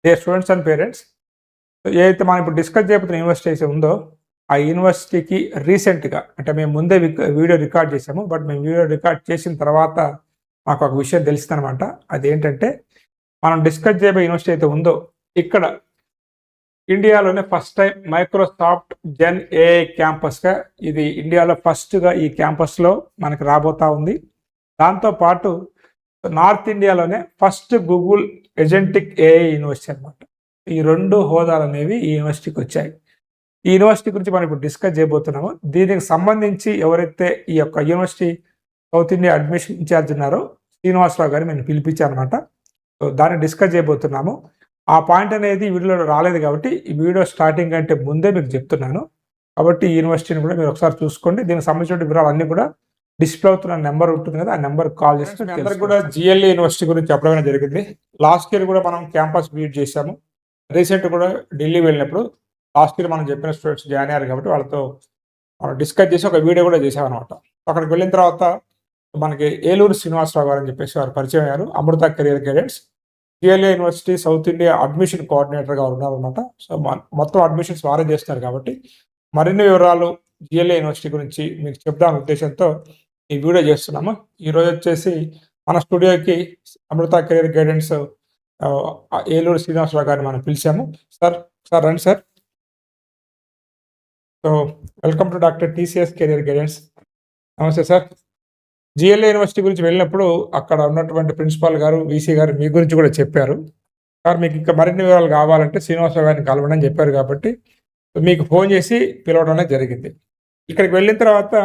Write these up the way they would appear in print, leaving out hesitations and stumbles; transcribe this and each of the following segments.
Dear students and parents, ఏదైతే మనం ఇప్పుడు డిస్కస్ చేయబోతున్న యూనివర్సిటీ అయితే ఉందో ఆ యూనివర్సిటీకి రీసెంట్గా అంటే మేము ముందే వీడియో రికార్డ్ చేసాము. బట్ మేము వీడియో రికార్డ్ చేసిన తర్వాత మాకు ఒక విషయం తెలిసిందనమాట. అదేంటంటే మనం డిస్కస్ చేయబోయే యూనివర్సిటీ అయితే ఉందో ఇక్కడ ఇండియాలోనే first time Microsoft Gen AI క్యాంపస్గా ఇది ఇండియాలో ఫస్ట్గా ఈ క్యాంపస్లో మనకి రాబోతా ఉంది. దాంతోపాటు నార్త్ ఇండియాలోనే first Google agentic AI university అనమాట. ఈ రెండు హోదాలు అనేవి ఈ యూనివర్సిటీకి వచ్చాయి. ఈ యూనివర్సిటీ గురించి మనం ఇప్పుడు డిస్కస్ చేయబోతున్నాము. దీనికి సంబంధించి ఎవరైతే ఈ యొక్క university south India admission incharge ఉన్నారో శ్రీనివాసరావు గారు మేము పిలిపించారనమాట. సో దాన్ని డిస్కస్ చేయబోతున్నాము. ఆ పాయింట్ అనేది వీడియోలో రాలేదు కాబట్టి ఈ వీడియో స్టార్టింగ్ అంటే ముందే మీకు చెప్తున్నాను. కాబట్టి ఈ యూనివర్సిటీని కూడా మీరు ఒకసారి చూసుకోండి. దీనికి సంబంధించిన వివరాలు అన్నీ కూడా డిస్ప్లే అవుతున్న నెంబర్ ఉంటుంది కదా, ఆ నెంబర్ కాల్ చేస్తే అందరికి కూడా జిఎల్ఏ యూనివర్సిటీ గురించి చెప్పడం జరిగింది. లాస్ట్ ఇయర్ కూడా మనం క్యాంపస్ విజిట్ చేశాము. రీసెంట్ కూడా ఢిల్లీ వెళ్ళినప్పుడు లాస్ట్ ఇయర్ మనం చెప్పిన స్టూడెంట్స్ జాయిన్ అయ్యారు కాబట్టి వాళ్ళతో డిస్కస్ చేసి ఒక వీడియో కూడా చేసామన్నమాట. అక్కడికి వెళ్ళిన తర్వాత మనకి ఏలూరు శ్రీనివాసరావు గారు అని చెప్పేసి వారు పరిచయం అయ్యారు. Amrita career guidance GLA university south India admission కోఆర్డినేటర్గా ఉన్నారనమాట. సో మొత్తం అడ్మిషన్స్ వారే చేస్తున్నారు కాబట్టి మరిన్ని వివరాలు జిఎల్ఏ యూనివర్సిటీ గురించి మీకు చెప్దామనే ఉద్దేశంతో ఈ వీడియో చేస్తున్నాము. ఈరోజు వచ్చేసి మన స్టూడియోకి అమృత కెరియర్ గైడెన్స్ ఏలూరు శ్రీనివాసరావు గారిని మనం పిలిచాము. సార్ రండి sir. So welcome to doctor TCS career guidance. నమస్తే సార్. జిఎల్ఏ యూనివర్సిటీ గురించి వెళ్ళినప్పుడు అక్కడ ఉన్నటువంటి ప్రిన్సిపాల్ గారు, వీసీ గారు మీ గురించి కూడా చెప్పారు. సార్ మీకు ఇంకా మరిన్ని వివరాలు కావాలంటే శ్రీనివాసరావు గారిని కలవడం చెప్పారు కాబట్టి మీకు ఫోన్ చేసి పిలవడం అనేది జరిగింది. ఇక్కడికి వెళ్ళిన తర్వాత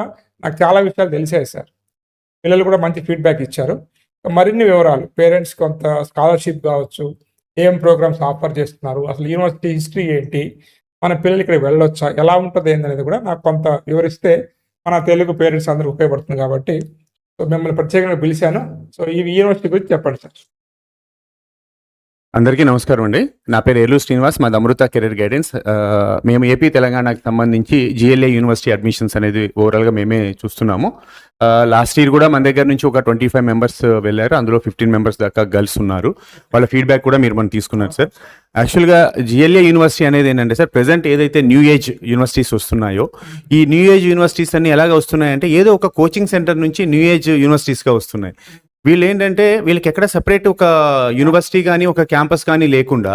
నాకు చాలా విషయాలు తెలిసాయి సార్. పిల్లలు కూడా మంచి ఫీడ్బ్యాక్ ఇచ్చారు. మరిన్ని వివరాలు పేరెంట్స్ కొంత స్కాలర్షిప్ కావచ్చు, ఏం ప్రోగ్రామ్స్ ఆఫర్ చేస్తున్నారు, అసలు యూనివర్సిటీ హిస్టరీ ఏంటి, మన పిల్లలు ఇక్కడికి వెళ్ళొచ్చా, ఎలా ఉంటుంది ఏందనేది కూడా నాకు కొంత వివరిస్తే మన తెలుగు పేరెంట్స్ అందరూ ఉపయోగపడుతుంది కాబట్టి సో మిమ్మల్ని ప్రత్యేకంగా పిలిచాను. సో ఈ యూనివర్సిటీ గురించి చెప్పండి సార్. అందరికీ నమస్కారం అండి. నా పేరు ఏలూరు శ్రీనివాస్, మాది అమృత కెరీర్ గైడెన్స్. మేము ఏపీ తెలంగాణకు సంబంధించి జిఎల్ఏ యూనివర్సిటీ అడ్మిషన్స్ అనేది ఓవరాల్గా మేమే చూస్తున్నాము. లాస్ట్ ఇయర్ కూడా మన దగ్గర నుంచి ఒక 25 మెంబర్స్ వెళ్ళారు. అందులో 15 మెంబర్స్ దాకా గర్ల్స్ ఉన్నారు. వాళ్ళ ఫీడ్బ్యాక్ కూడా మీరు మనం తీసుకున్నారు సార్. యాక్చువల్గా జిఎల్ఏ యూనివర్సిటీ అనేది ఏంటంటే సార్, ప్రెసెంట్ ఏదైతే న్యూ ఏజ్ యూనివర్సిటీస్ వస్తున్నాయో ఈ న్యూ ఏజ్ యూనివర్సిటీస్ అన్ని ఎలాగ వస్తున్నాయంటే ఏదో ఒక కోచింగ్ సెంటర్ నుంచి న్యూ ఏజ్ యూనివర్సిటీస్గా వస్తున్నాయి. వీళ్ళు ఏంటంటే వీళ్ళకి ఎక్కడ సెపరేట్ ఒక యూనివర్సిటీ కానీ ఒక క్యాంపస్ కానీ లేకుండా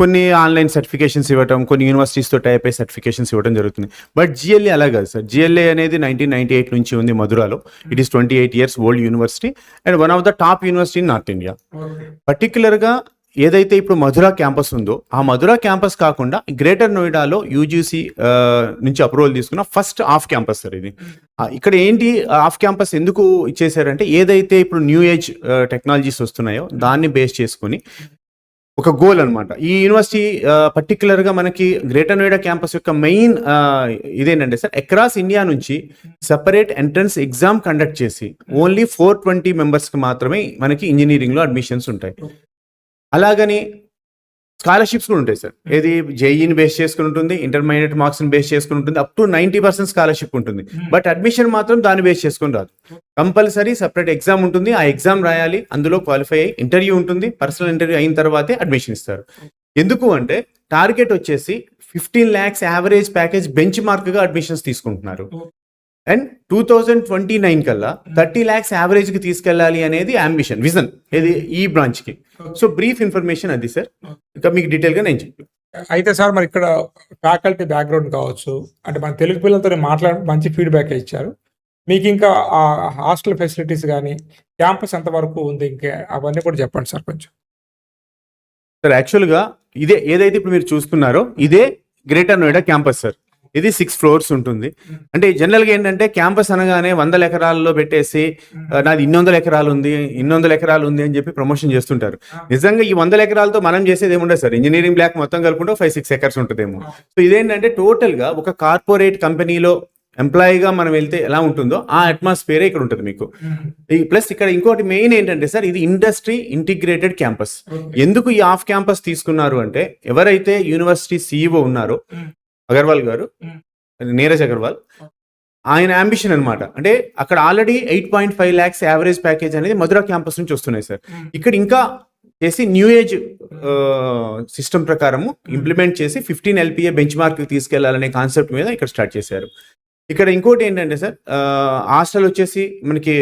కొన్ని ఆన్లైన్ సర్టిఫికేషన్స్ ఇవ్వడం, కొన్ని యూనివర్సిటీస్తో టైప్ అయ్యి సర్టిఫికేషన్స్ ఇవ్వడం జరుగుతుంది. బట్ జిఎల్ఏ అలా కాదు సార్. జిఎల్ఏ అనేది 1998 నుంచి ఉంది మధురాలో. It is 28 years old university and one of the top university in north India. పర్టికులర్గా ఏదైతే ఇప్పుడు మధురా క్యాంపస్ ఉందో ఆ మధురా క్యాంపస్ కాకుండా గ్రేటర్ నోయిడాలో యూజీసీ నుంచి అప్రూవల్ తీసుకున్న ఫస్ట్ ఆఫ్ క్యాంపస్ సార్ ఇది. ఇక్కడ ఏంటి ఆఫ్ క్యాంపస్ ఎందుకు ఇచ్చేసారంటే ఏదైతే ఇప్పుడు న్యూ ఏజ్ టెక్నాలజీస్ వస్తున్నాయో దాన్ని బేస్ చేసుకుని ఒక గోల్ అనమాట. ఈ యూనివర్సిటీ పర్టికులర్గా మనకి గ్రేటర్ నోయిడా క్యాంపస్ యొక్క మెయిన్ ఇదేంటంటే సార్, అక్రాస్ ఇండియా నుంచి సెపరేట్ ఎంట్రన్స్ ఎగ్జామ్ కండక్ట్ చేసి ఓన్లీ 420 మెంబర్స్కి మాత్రమే మనకి ఇంజనీరింగ్లో అడ్మిషన్స్ ఉంటాయి. అలాగని స్కాలర్షిప్స్ కూడా ఉంటాయి సార్. ఏది జేఈని బేస్ చేసుకుని ఉంటుంది, ఇంటర్మీడియట్ మార్క్స్ని బేస్ చేసుకుని ఉంటుంది, అప్ టు 90% స్కాలర్షిప్ ఉంటుంది. బట్ అడ్మిషన్ మాత్రం దాన్ని బేస్ చేసుకుని రాదు. కంపల్సరీ సపరేట్ ఎగ్జామ్ ఉంటుంది. ఆ ఎగ్జామ్ రాయాలి, అందులో క్వాలిఫై అయ్యి ఇంటర్వ్యూ ఉంటుంది. పర్సనల్ ఇంటర్వ్యూ అయిన తర్వాతే అడ్మిషన్ ఇస్తారు. ఎందుకు అంటే టార్గెట్ వచ్చేసి 15 lakhs యావరేజ్ ప్యాకేజ్ బెంచ్ మార్క్గా అడ్మిషన్స్ తీసుకుంటున్నారు. అండ్ 2029 కల్లా 30 lakhs యావరేజ్కి తీసుకెళ్ళాలి అనేది అంబిషన్, విజన్ ఇది ఈ బ్రాంచ్కి. సో బ్రీఫ్ ఇన్ఫర్మేషన్ అది సార్. ఇంకా మీకు డీటెయిల్గా నేను చెప్పాను. అయితే సార్ మరి ఇక్కడ ఫ్యాకల్టీ బ్యాక్గ్రౌండ్ కావచ్చు, అంటే మన తెలుగు పిల్లలతో మాట్లాడి మంచి ఫీడ్బ్యాక్ ఇచ్చారు. మీకు ఇంకా ఆ హాస్టల్ ఫెసిలిటీస్ కానీ క్యాంపస్ ఎంతవరకు ఉంది ఇంకా అవన్నీ కూడా చెప్పండి సార్ కొంచెం. సార్ యాక్చువల్గా ఇదే ఏదైతే ఇప్పుడు మీరు చూస్తున్నారో ఇదే గ్రేటర్ నోయిడా క్యాంపస్ సార్. ఇది 6 floors ఉంటుంది. అంటే జనరల్గా ఏంటంటే క్యాంపస్ అనగానే 100 ఎకరాల్లో పెట్టేసి నాది 200 ఎకరాలు ఉంది, 200 ఎకరాలు ఉంది అని చెప్పి ప్రమోషన్ చేస్తుంటారు. నిజంగా ఈ 100 ఎకరాలతో మనం చేసేది ఏముండదు సార్. ఇంజనీరింగ్ బ్లాక్ మొత్తం కలుపుకుంటే 5-6 acres ఉంటుందేమో. సో ఇదేంటంటే టోటల్గా ఒక కార్పొరేట్ కంపెనీలో ఎంప్లాయీగా మనం వెళ్తే ఎలా ఉంటుందో ఆ అట్మాస్ఫియరే ఇక్కడ ఉంటుంది మీకు. ప్లస్ ఇక్కడ ఇంకోటి మెయిన్ ఏంటంటే సార్, ఇది ఇండస్ట్రీ ఇంటిగ్రేటెడ్ క్యాంపస్. ఎందుకు ఈ ఆఫ్ క్యాంపస్ తీసుకున్నారు అంటే ఎవరైతే యూనివర్సిటీ CEO ఉన్నారో అగర్వాల్ గారు, నీరజ్ అగర్వాల్, ఆయన అంబిషన్ అనమాట. అంటే అక్కడ ఆల్రెడీ 8.5 lakhs యావరేజ్ ప్యాకేజ్ అనేది మధురా క్యాంపస్ నుంచి వస్తున్నాయి సార్. ఇక్కడ ఇంకా చేసి న్యూ ఏజ్ సిస్టమ్ ప్రకారము ఇంప్లిమెంట్ చేసి 15 LPA బెంచ్ మార్క్ తీసుకెళ్లాలనే కాన్సెప్ట్ మీద ఇక్కడ స్టార్ట్ చేశారు. ఇక్కడ ఇంకోటి ఏంటంటే సార్, హాస్టల్ వచ్చేసి మనకి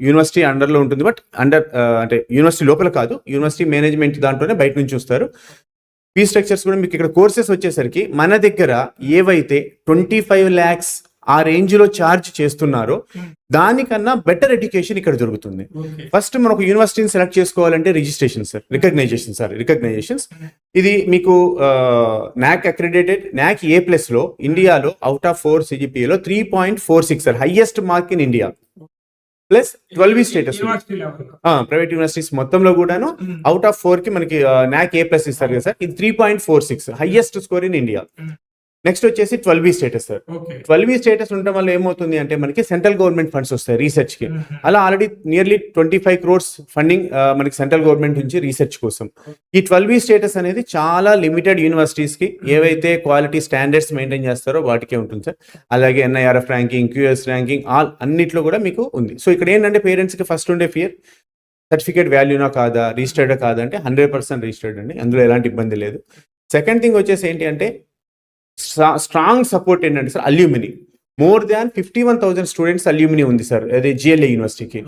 యూనివర్సిటీ అండర్లో ఉంటుంది, బట్ అంటే యూనివర్సిటీ లోపల కాదు, యూనివర్సిటీ మేనేజ్మెంట్ దాంట్లోనే బయట నుంచి చూస్తారు. ఫీ స్ట్రక్చర్స్ కూడా మీకు ఇక్కడ కోర్సెస్ వచ్చేసరికి మన దగ్గర ఏవైతే 25 lakhs ఆ రేంజ్ లో ఛార్జ్ చేస్తున్నారో దానికన్నా బెటర్ ఎడ్యుకేషన్ ఇక్కడ దొరుకుతుంది. ఫస్ట్ మనం ఒక యూనివర్సిటీని సెలెక్ట్ చేసుకోవాలంటే రిజిస్ట్రేషన్ సార్, రికగ్నైజేషన్స్. ఇది మీకు నాక్ అక్రిడేటెడ్, నాక్ A+ లో ఇండియాలో out of 4 CGPAలో 3.46 sir, highest mark in India. Plus 12B status private universities మొత్తంలో కూడాను అవుట్ ఆఫ్ 4 కి మనకి నాక్ A+ ఇస్తారు కదా సార్, ఇది 3.46 highest score in India. Next వచ్చేసి 12B status sir. 12B status ఉండడం వల్ల ఏమవుతుంది అంటే మనకి సెంట్రల్ గవర్నమెంట్ ఫండ్స్ వస్తాయి రీసెర్చ్ కి. అలా ఆల్రెడీ నియర్లీ 25 crores ఫండింగ్ మనకి సెంట్రల్ గవర్నమెంట్ నుంచి రీసెర్చ్ కోసం. ఈ 12B స్టేటస్ అనేది చాలా లిమిటెడ్ యూనివర్సిటీస్ కి ఏవైతే క్వాలిటీ స్టాండర్డ్స్ మెయింటైన్ చేస్తారో వాటికే ఉంటుంది సార్. అలాగే NIRF ర్యాంకింగ్, QS ర్యాంకింగ్ అన్నిట్లో కూడా మీకు ఉంది. సో ఇక్కడ ఏంటంటే పేరెంట్స్ కి ఫస్ట్ ఉండే ఫియర్, సర్టిఫికేట్ వాల్యూనా కాదా, రిజిస్టర్డా కాదా అంటే 100% రిజిస్టర్డ్ అండి, అందులో ఎలాంటి ఇబ్బంది లేదు. సెకండ్ థింగ్ వచ్చేసి ఏంటి అంటే స్ట్రాంగ్ సపోర్ట్ ఏంటంటే sir, alumni more than 51,000 students alumni ఉంది సార్ అదే GLA యూనివర్సిటీకి.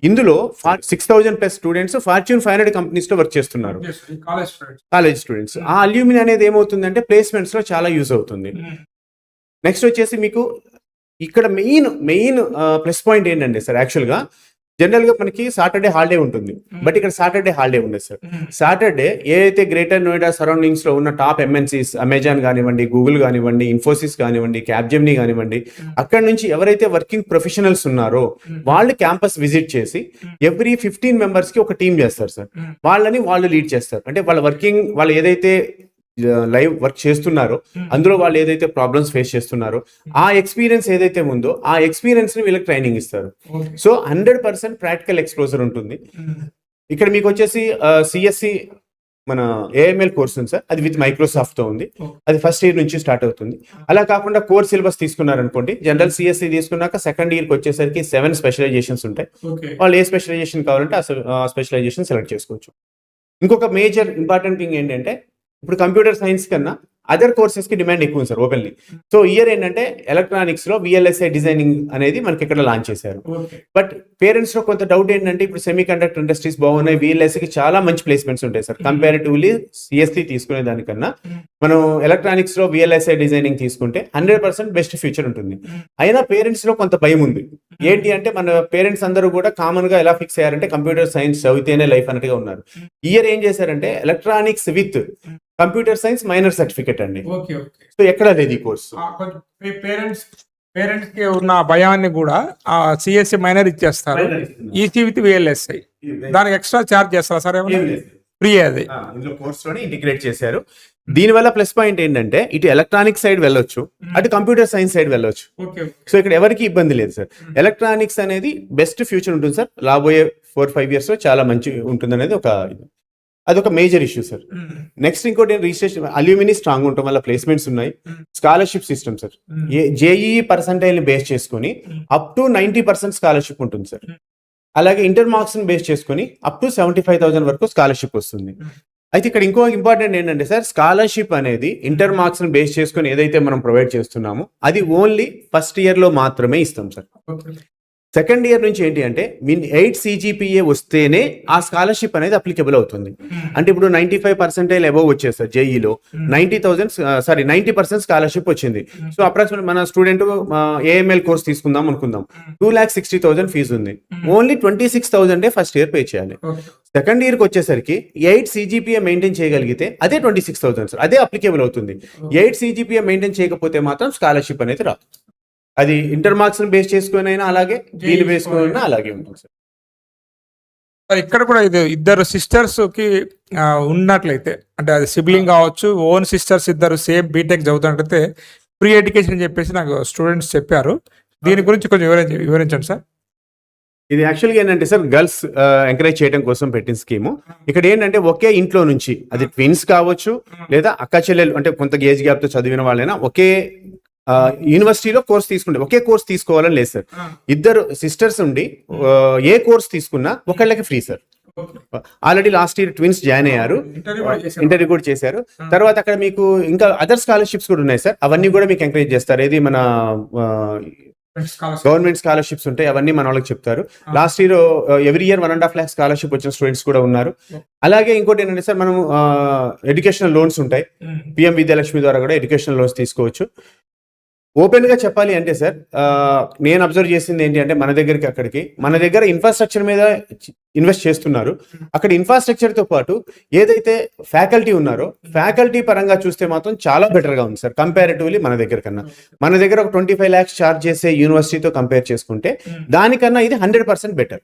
ఇందులో 6,000+ స్టూడెంట్స్ ఫార్చ్యూన్ 500 కంపెనీస్ లో వర్క్ చేస్తున్నారు, కాలేజ్ స్టూడెంట్స్. ఆ అల్యూమిని అనేది ఏమవుతుందంటే ప్లేస్మెంట్స్ లో చాలా యూజ్ అవుతుంది. నెక్స్ట్ వచ్చేసి మీకు ఇక్కడ మెయిన్ ప్లస్ పాయింట్ ఏంటంటే సార్, యాక్చువల్గా జనరల్ గా మనకి సాటర్డే హాలిడే ఉంటుంది, బట్ ఇక్కడ సాటర్డే హాలిడే ఉండదు సార్. సాటర్డే ఏదైతే గ్రేటర్ నోయిడా సరౌండింగ్స్ లో ఉన్న టాప్ MNCs, అమెజాన్ కానివ్వండి, గూగుల్ కానివ్వండి, ఇన్ఫోసిస్ కానివ్వండి, క్యాప్జెమినీ కానివ్వండి, అక్కడ నుంచి ఎవరైతే వర్కింగ్ ప్రొఫెషనల్స్ ఉన్నారో వాళ్ళు క్యాంపస్ విజిట్ చేసి ఎవ్రీ 15 members కి ఒక టీం చేస్తారు సార్. వాళ్ళు లీడ్ చేస్తారు. అంటే వాళ్ళు ఏదైతే లైవ్ వర్క్ చేస్తున్నారో అందులో వాళ్ళు ఏదైతే ప్రాబ్లమ్స్ ఫేస్ చేస్తున్నారో ఆ ఎక్స్పీరియన్స్ ఏదైతే ఉందో ఆ ఎక్స్పీరియన్స్ ని వీళ్ళకి ట్రైనింగ్ ఇస్తారు. సో 100% ప్రాక్టికల్ ఎక్స్పోజర్ ఉంటుంది. ఇక్కడ మీకు వచ్చేసి CSC మన AML కోర్స్ ఉంది సార్, అది విత్ మైక్రోసాఫ్ట్ తో ఉంది. అది ఫస్ట్ ఇయర్ నుంచి స్టార్ట్ అవుతుంది. అలా కాకుండా కోర్ సిలబస్ తీసుకున్నారనుకోండి, జనరల్ CSC తీసుకున్నాక సెకండ్ ఇయర్ కి వచ్చేసరికి 7 స్పెషలైజేషన్స్ ఉంటాయి. వాళ్ళు ఏ స్పెషలైజేషన్ కావాలంటే ఆ స్పెషలైజేషన్ సెలెక్ట్ చేసుకోవచ్చు. ఇంకొక మేజర్ ఇంపార్టెంట్ థింగ్ ఏంటంటే ఇప్పుడు కంప్యూటర్ సైన్స్ కన్నా అదర్ కోర్సెస్ కి డిమాండ్ ఎక్కువ సార్ ఓపెన్లీ. సో ఇయర్ ఏంటంటే ఎలక్ట్రానిక్స్ లో VLSI డిజైనింగ్ అనేది మనకి ఇక్కడ లాంచ్ చేశారు. బట్ పేరెంట్స్ లో కొంత డౌట్ ఏంటంటే ఇప్పుడు సెమీ కండక్టర్ ఇండస్ట్రీస్ బాగున్నాయి, VLSI కి చాలా మంచి ప్లేస్మెంట్స్ ఉంటాయి సార్ కంపారిటివ్లీ CSC తీసుకునే దానికన్నా. మనం ఎలక్ట్రానిక్స్ లో VLSI డిజైనింగ్ తీసుకుంటే 100% బెస్ట్ ఫ్యూచర్ ఉంటుంది. అయినా పేరెంట్స్ లో కొంత భయం ఉంది. ఏంటి అంటే మన పేరెంట్స్ అందరూ కూడా కామన్ గా ఎలా ఫిక్స్ అయ్యారంటే కంప్యూటర్ సైన్స్ చదివితేనే లైఫ్ అన్నట్టుగా ఉన్నారు. ఇయర్ ఏం చేశారంటే electronics with computer science minor certificate అండి. సో ఎక్కడ లేదు ఈ కోర్సు. పేరెంట్స్ కి ఉన్న భయాన్ని కూడా CSC మైనర్ ఇచ్చేస్తారు, EC విత్ VLSI. దానికి ఎక్స్ట్రా చార్జ్ చేస్తారా సార్? ఫ్రీ అది ఇందులో కోర్స్ లోనే ఇంటిగ్రేట్ చేశారు. దీనివల్ల ప్లస్ పాయింట్ ఏంటంటే ఇటు ఎలక్ట్రానిక్ సైడ్ వెళ్ళొచ్చు, అటు కంప్యూటర్ సైన్స్ సైడ్ వెళ్ళొచ్చు. సో ఇక్కడ ఎవరికి ఇబ్బంది లేదు సార్. ఎలక్ట్రానిక్స్ అనేది బెస్ట్ ఫ్యూచర్ ఉంటుంది సార్, రాబోయే 4-5 years లో చాలా మంచి ఉంటుంది అనేది అదొక మేజర్ ఇష్యూ సార్. నెక్స్ట్ ఇంకోటి రిజిస్ట్రేషన్ అల్యూమిని స్ట్రాంగ్ ఉండటం వల్ల ప్లేస్మెంట్స్ ఉన్నాయి. Scholarship system sir, JEE percentile ని బేస్ చేసుకుని అప్ టు 90% స్కాలర్షిప్ ఉంటుంది సార్. అలాగే ఇంటర్ మార్క్స్ ని బేస్ చేసుకుని అప్ టు 75,000 వరకు స్కాలర్షిప్ వస్తుంది. అయితే ఇక్కడ ఇంకో ఇంపార్టెంట్ ఏంటంటే సార్, స్కాలర్షిప్ అనేది ఇంటర్ మార్క్స్ ని బేస్ చేసుకుని ఏదైతే మనం ప్రొవైడ్ చేస్తున్నామో అది ఓన్లీ ఫస్ట్ ఇయర్ లో మాత్రమే ఇస్తాం సార్. సెకండ్ ఇయర్ నుంచి ఏంటి అంటే 8 CGPA వస్తేనే ఆ స్కాలర్షిప్ అనేది అప్లికబుల్ అవుతుంది. అంటే ఇప్పుడు 95% అబోవ్ వచ్చేస్తారు JEEలో 90% స్కాలర్షిప్ వచ్చింది. సో అప్రాక్సిమేట్ మన స్టూడెంట్ AML కోర్స్ తీసుకుందాం అనుకుందాం, 2,60,000 ఫీజు ఉంది. ఓన్లీ 26,000 ఫస్ట్ ఇయర్ పే చేయాలి. సెకండ్ ఇయర్ కి వచ్చేసరికి 8 CGPA మెయింటైన్ చేయగలిగితే అదే 26,000 సార్, అదే అప్లికేబుల్ అవుతుంది. 8 CGPA మెయింటైన్ చేయకపోతే మాత్రం స్కాలర్షిప్ అనేది రాదు. అది ఇంటర్ మార్క్స్ బేస్ చేసుకుని అయినా అలాగే, దీన్ని బేస్ చేసుకుని అలాగే ఉంటుంది సార్. ఇక్కడ కూడా ఇది ఇద్దరు సిస్టర్స్ కి ఉన్నట్లయితే, అంటే అది సిబ్లింగ్ కావచ్చు, ఓన్ సిస్టర్స్ ఇద్దరు సేమ్ బీటెక్ చదువుతున్నట్లయితే ఫ్రీ ఎడ్యుకేషన్ అని చెప్పేసి నాకు స్టూడెంట్స్ చెప్పారు. దీని గురించి కొంచెం వివరించండి సార్. ఇది యాక్చువల్గా ఏంటంటే సార్ గర్ల్స్ ఎంకరేజ్ చేయడం కోసం పెట్టిన స్కీము. ఇక్కడ ఏంటంటే ఒకే ఇంట్లో నుంచి, అది ట్విన్స్ కావచ్చు లేదా అక్క చెల్లెలు, అంటే కొంత ఏజ్ గ్యాప్ తో చదివిన వాళ్ళైనా ఒకే యూనివర్సిటీలో కోర్స్ తీసుకుంటే ఒకే కోర్స్ తీసుకోవాలని లేదు సార్. ఇద్దరు సిస్టర్స్ ఉండి ఏ కోర్స్ తీసుకున్నా ఒకళ్ళకి free sir. Already last year twins join అయ్యారు, ఇంటర్వ్యూ కూడా చేశారు. తర్వాత అక్కడ మీకు ఇంకా అదర్ స్కాలర్షిప్స్ కూడా ఉన్నాయి సార్, అవన్నీ కూడా మీకు ఎంకరేజ్ చేస్తారు. ఏది మన గవర్నమెంట్ స్కాలర్షిప్స్ ఉంటాయి, అవన్నీ మన వాళ్ళకి చెప్తారు. Last year every year 1.5 lakh scholarship వచ్చిన స్టూడెంట్స్ కూడా ఉన్నారు. అలాగే ఇంకోటి ఏంటంటే సార్, మనం ఎడ్యుకేషనల్ లోన్స్ ఉంటాయి, పిఎం విద్యాలక్ష్మి ద్వారా కూడా ఎడ్యుకేషనల్ లోన్స్ తీసుకోవచ్చు. ఓపెన్ గా చెప్పాలి అంటే సార్, నేను అబ్జర్వ్ చేసింది ఏంటి అంటే, మన దగ్గర ఇన్ఫ్రాస్ట్రక్చర్ మీద ఇన్వెస్ట్ చేస్తున్నారు. అక్కడ ఇన్ఫ్రాస్ట్రక్చర్ తో పాటు ఏదైతే ఫ్యాకల్టీ ఉన్నారో, ఫ్యాకల్టీ పరంగా చూస్తే మాత్రం చాలా బెటర్ గా ఉంది సార్ కంపారిటివ్లీ మన దగ్గర కన్నా. మన దగ్గర ఒక 25 lakhs ఛార్జ్ చేసే యూనివర్సిటీతో కంపేర్ చేసుకుంటే దానికన్నా ఇది 100% బెటర్.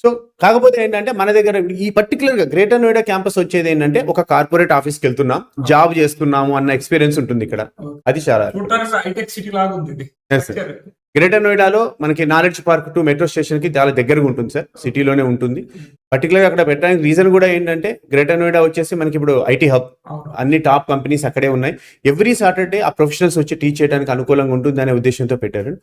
సో కాకపోతే ఏంటంటే, మన దగ్గర ఈ పర్టికులర్ గా గ్రేటర్ నోయిడా క్యాంపస్ వచ్చేది ఏంటంటే, ఒక కార్పొరేట్ ఆఫీస్కి వెళ్తున్నాం, జాబ్ చేస్తున్నాము అన్న ఎక్స్పీరియన్స్ ఉంటుంది ఇక్కడ. అది చాలా గ్రేటర్ నోయిడాలో మనకి knowledge park to metro station కి చాలా దగ్గరగా ఉంటుంది సార్, సిటీలోనే ఉంటుంది. పర్టికులర్ గా అక్కడ పెట్టడానికి రీజన్ కూడా ఏంటంటే, గ్రేటర్ నోయిడా వచ్చేసి మనకి ఇప్పుడు ఐటీ హబ్, అన్ని టాప్ కంపెనీస్ అక్కడే ఉన్నాయి. ఎవ్రీ సాటర్డే ఆ ప్రొఫెషనల్స్ వచ్చి టీచ్ చేయడానికి అనుకూలంగా ఉంటుంది అనే ఉద్దేశంతో పెట్టారు.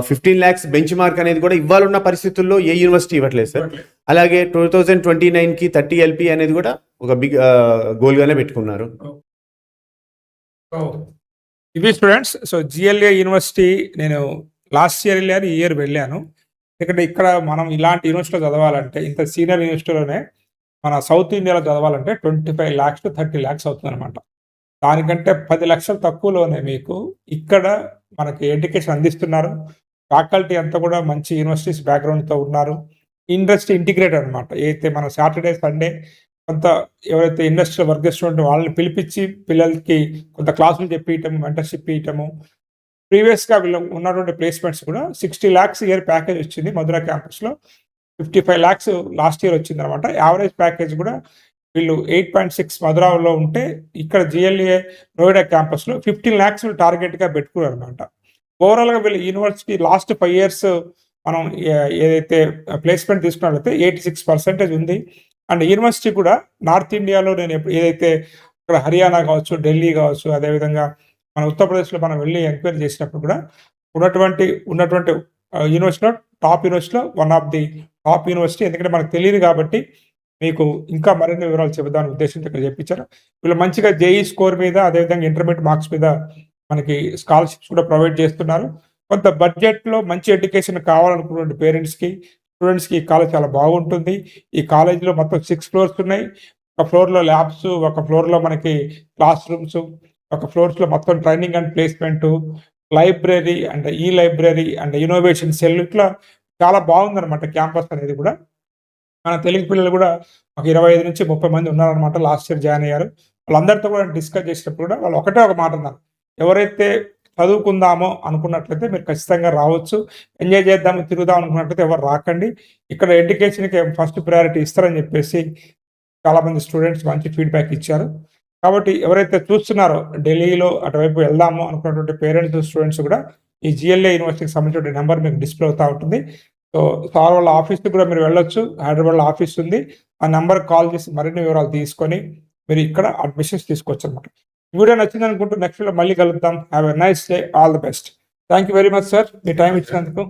15 lakhs బెంచ్ మార్క్ అనేది కూడా ఇవ్వాలన్న పరిస్థితుల్లో ఏ యూనివర్సిటీ ఇవ్వట్లేదు సార్. అలాగే 2029 కి 30 LP అనేది కూడా ఒక బిగ్ గోల్ గానే పెట్టుకున్నారు. ఇవి స్టూడెంట్స్. సో జిఎల్ఏ యూనివర్సిటీ నేను లాస్ట్ ఇయర్ వెళ్ళాను, ఈ ఇయర్ వెళ్ళాను. ఇక్కడ మనం ఇలాంటి యూనివర్సిటీలో చదవాలంటే, ఇంత సీనియర్ యూనివర్సిటీలోనే మన సౌత్ ఇండియాలో చదవాలంటే 25 lakhs to 30 lakhs అవుతుంది అనమాట. దానికంటే 10 లక్షలు తక్కువలోనే మీకు ఇక్కడ మనకి ఎడ్యుకేషన్ అందిస్తున్నారు. ఫ్యాకల్టీ అంతా కూడా మంచి యూనివర్సిటీస్ బ్యాక్గ్రౌండ్తో ఉన్నారు. ఇండస్ట్రీ ఇంటిగ్రేటెడ్ అనమాట. అయితే మనం సాటర్డే సండే కొంత ఎవరైతే ఇండస్ట్రియల్ వర్కర్స్ ఉంటే వాళ్ళని పిలిపించి పిల్లలకి కొంత క్లాసులు చెప్పియటము, మెంటర్షిప్ ఇవ్వటము. ప్రీవియస్గా వీళ్ళు ఉన్నటువంటి ప్లేస్మెంట్స్ కూడా 60 lakhs ఇయర్ ప్యాకేజ్ వచ్చింది మధురా క్యాంపస్లో. 55 lakhs లాస్ట్ ఇయర్ వచ్చింది అనమాట. యావరేజ్ ప్యాకేజ్ కూడా వీళ్ళు 8.6 మధురాలో ఉంటే, ఇక్కడ జిఎల్ఏ నోయిడా క్యాంపస్లో 15 lakhs టార్గెట్గా పెట్టుకున్నారు అనమాట. ఓవరాల్గా వీళ్ళు యూనివర్సిటీ లాస్ట్ 5 years మనం ఏదైతే ప్లేస్మెంట్ తీసుకున్నట్లయితే 86% ఉంది. అండ్ యూనివర్సిటీ కూడా నార్త్ ఇండియాలో నేను ఏదైతే ఇక్కడ హర్యానా కావచ్చు, ఢిల్లీ కావచ్చు, అదేవిధంగా మన ఉత్తరప్రదేశ్లో మనం వెళ్ళి ఎంక్వైరీ చేసినప్పుడు కూడా ఉన్నటువంటి యూనివర్సిటీలో టాప్ యూనివర్సిటీలో one of the top university. ఎందుకంటే మనకు తెలియదు కాబట్టి మీకు ఇంకా మరిన్ని వివరాలు చెబుదాని ఉద్దేశంతో ఇక్కడ చెప్పించారు. వీళ్ళు మంచిగా జేఈ స్కోర్ మీద, అదేవిధంగా ఇంటర్మీడియట్ మార్క్స్ మీద మనకి స్కాలర్షిప్స్ కూడా ప్రొవైడ్ చేస్తున్నారు. కొంత బడ్జెట్లో మంచి ఎడ్యుకేషన్ కావాలనుకున్న పేరెంట్స్కి, స్టూడెంట్స్కి ఈ కాలేజ్ చాలా బాగుంటుంది. ఈ కాలేజీలో మొత్తం 6 floors ఉన్నాయి. ఒక ఫ్లోర్లో ల్యాబ్స్, ఒక ఫ్లోర్లో మనకి క్లాస్ రూమ్స్, ఒక ఫ్లోర్స్లో మొత్తం training and placement, library and ఈ లైబ్రరీ అండ్ ఇన్నోవేషన్ సెల్, ఇట్లా చాలా బాగుందన్నమాట క్యాంపస్ అనేది కూడా. మన తెలుగు పిల్లలు కూడా ఒక 25 నుంచి 30 మంది ఉన్నారనమాట. లాస్ట్ ఇయర్ జాయిన్ అయ్యారు. వాళ్ళందరితో కూడా డిస్కస్ చేసినప్పుడు కూడా వాళ్ళు ఒకటే ఒక మాట అన్నారు, ఎవరైతే చదువుకుందామో అనుకున్నట్లయితే మీరు ఖచ్చితంగా రావచ్చు, ఎంజాయ్ చేద్దాము, తిరుగుదాం అనుకున్నట్లయితే ఎవరు రాకండి, ఇక్కడ ఎడ్యుకేషన్కి ఫస్ట్ ప్రయారిటీ ఇస్తారని చెప్పేసి చాలామంది స్టూడెంట్స్ మంచి ఫీడ్బ్యాక్ ఇచ్చారు. కాబట్టి ఎవరైతే చూస్తున్నారో ఢిల్లీలో అటువైపు వెళ్దాము అనుకున్నటువంటి పేరెంట్స్, స్టూడెంట్స్ కూడా ఈ జిఎల్ఏ యూనివర్సిటీకి సంబంధించిన నెంబర్ మీకు డిస్ప్లే అవుతూ ఉంటుంది. సో సార్ వాళ్ళ ఆఫీస్కి కూడా మీరు వెళ్ళొచ్చు, హైదరాబాద్లో ఆఫీస్ ఉంది. ఆ నెంబర్ కాల్ చేసి మరిన్ని వివరాలు తీసుకొని మీరు ఇక్కడ అడ్మిషన్స్ తీసుకోవచ్చు అనమాట. వీడియో నచ్చింది అనుకుంటూ నెక్స్ట్ వీడియో మళ్ళీ కలుద్దాం. Have a nice day, all the best. Thank you very much sir, me time ఇచ్చినందుకు.